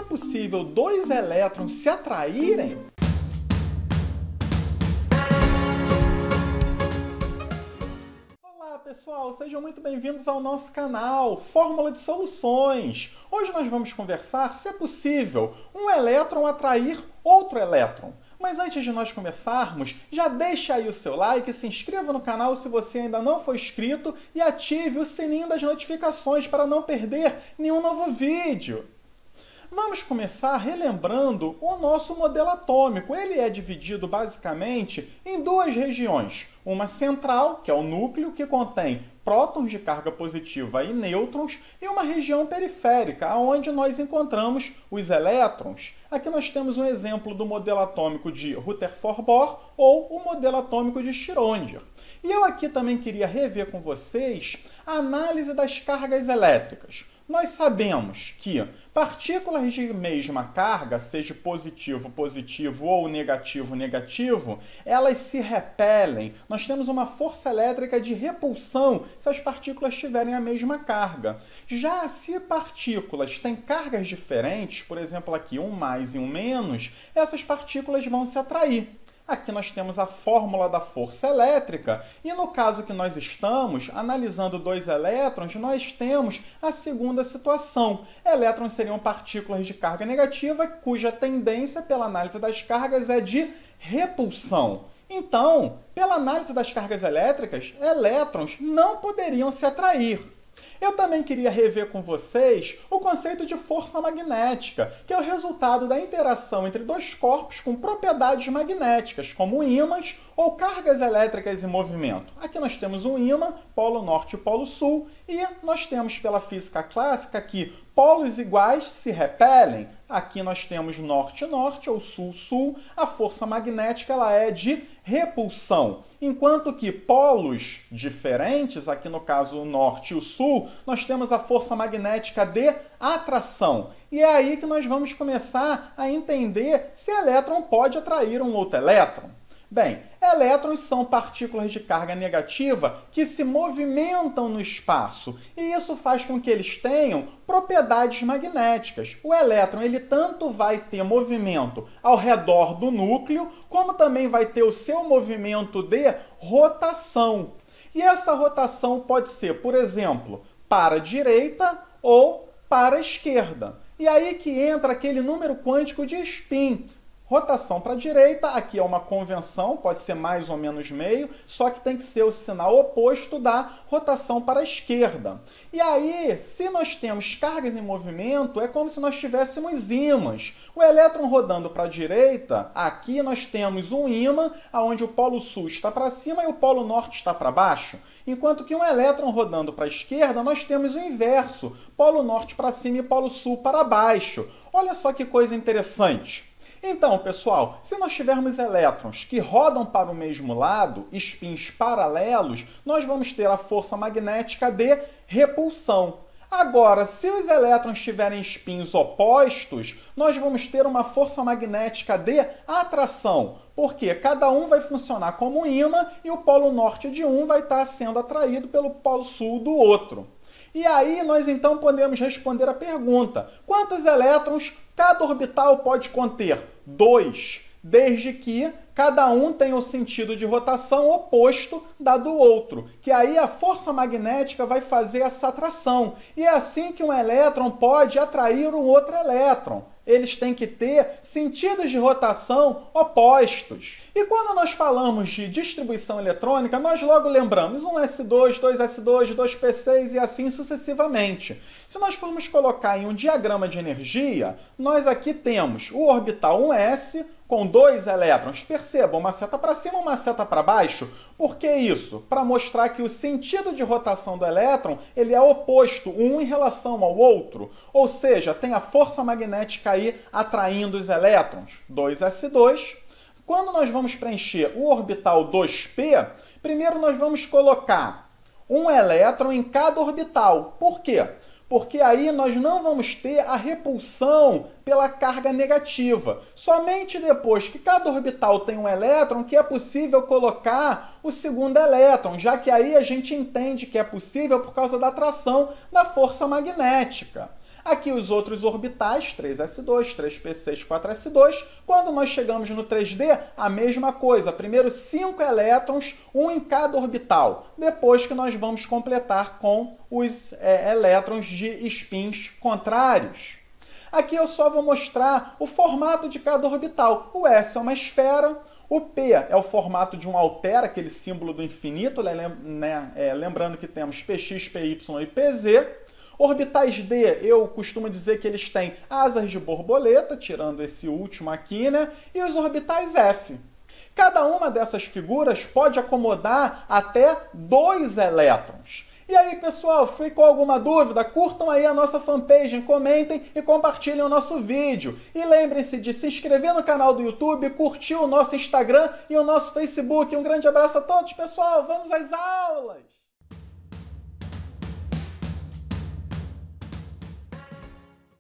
possível dois elétrons se atraírem? Olá pessoal, sejam muito bem-vindos ao nosso canal Fórmula de Soluções. Hoje nós vamos conversar se é possível um elétron atrair outro elétron. Mas antes de nós começarmos, já deixa aí o seu like, se inscreva no canal se você ainda não for inscrito e ative o sininho das notificações para não perder nenhum novo vídeo. Vamos começar relembrando o nosso modelo atômico. Ele é dividido basicamente em duas regiões. Uma central, que é o núcleo, que contém prótons de carga positiva e nêutrons, e uma região periférica, onde nós encontramos os elétrons. Aqui nós temos um exemplo do modelo atômico de Rutherford-Bohr ou o modelo atômico de Schrödinger. E eu aqui também queria rever com vocês a análise das cargas elétricas. Nós sabemos que partículas de mesma carga, seja positivo, positivo ou negativo, negativo, elas se repelem. Nós temos uma força elétrica de repulsão se as partículas tiverem a mesma carga. Já se partículas têm cargas diferentes, por exemplo aqui um mais e um menos, essas partículas vão se atrair. Aqui nós temos a fórmula da força elétrica e no caso que nós estamos analisando dois elétrons, nós temos a segunda situação. Elétrons seriam partículas de carga negativa cuja tendência pela análise das cargas é de repulsão. Então, pela análise das cargas elétricas, elétrons não poderiam se atrair. Eu também queria rever com vocês o conceito de força magnética, que é o resultado da interação entre dois corpos com propriedades magnéticas, como ímãs ou cargas elétricas em movimento. Aqui nós temos um ímã, polo norte e polo sul, e nós temos pela física clássica que polos iguais se repelem. Aqui nós temos norte-norte ou sul-sul. A força magnética ela é de repulsão. Enquanto que polos diferentes, aqui no caso o norte e o sul, nós temos a força magnética de atração. E é aí que nós vamos começar a entender se elétron pode atrair um outro elétron. Bem, elétrons são partículas de carga negativa que se movimentam no espaço, e isso faz com que eles tenham propriedades magnéticas. O elétron ele tanto vai ter movimento ao redor do núcleo, como também vai ter o seu movimento de rotação. E essa rotação pode ser, por exemplo, para a direita ou para a esquerda. E aí que entra aquele número quântico de spin. Rotação para a direita, aqui é uma convenção, pode ser mais ou menos meio, só que tem que ser o sinal oposto da rotação para a esquerda. E aí, se nós temos cargas em movimento, é como se nós tivéssemos ímãs. O elétron rodando para a direita, aqui nós temos um ímã, onde o polo sul está para cima e o polo norte está para baixo. Enquanto que um elétron rodando para a esquerda, nós temos o inverso, polo norte para cima e polo sul para baixo. Olha só que coisa interessante. Então, pessoal, se nós tivermos elétrons que rodam para o mesmo lado, spins paralelos, nós vamos ter a força magnética de repulsão. Agora, se os elétrons tiverem spins opostos, nós vamos ter uma força magnética de atração, porque cada um vai funcionar como um ímã e o polo norte de um vai estar sendo atraído pelo polo sul do outro. E aí nós então podemos responder a pergunta: quantos elétrons cada orbital pode conter? 2, desde que cada um tenha o sentido de rotação oposto da do outro, que aí a força magnética vai fazer essa atração. E é assim que um elétron pode atrair um outro elétron. Eles têm que ter sentidos de rotação opostos. E quando nós falamos de distribuição eletrônica, nós logo lembramos 1s2, 2s2, 2p6 e assim sucessivamente. Se nós formos colocar em um diagrama de energia, nós aqui temos o orbital 1s com 2 elétrons. Percebam, uma seta para cima e uma seta para baixo. Por que isso? Para mostrar que o sentido de rotação do elétron ele é oposto, um em relação ao outro. Ou seja, tem a força magnética aí atraindo os elétrons. 2s2. Quando nós vamos preencher o orbital 2p, primeiro nós vamos colocar um elétron em cada orbital. Por quê? Porque aí nós não vamos ter a repulsão pela carga negativa. Somente depois que cada orbital tem um elétron que é possível colocar o segundo elétron, já que aí a gente entende que é possível por causa da atração da força magnética. Aqui os outros orbitais, 3s2, 3p6, 4s2. Quando nós chegamos no 3d, a mesma coisa. Primeiro 5 elétrons, um em cada orbital. Depois que nós vamos completar com os elétrons de spins contrários. Aqui eu só vou mostrar o formato de cada orbital. O S é uma esfera, o P é o formato de um alter, aquele símbolo do infinito, lembrando que temos Px, Py e Pz. Orbitais D, eu costumo dizer que eles têm asas de borboleta, tirando esse último aqui, né? E os orbitais F. Cada uma dessas figuras pode acomodar até 2 elétrons. E aí, pessoal, ficou alguma dúvida? Curtam aí a nossa fanpage, comentem e compartilhem o nosso vídeo. E lembrem-se de se inscrever no canal do YouTube, curtir o nosso Instagram e o nosso Facebook. Um grande abraço a todos, pessoal! Vamos às aulas!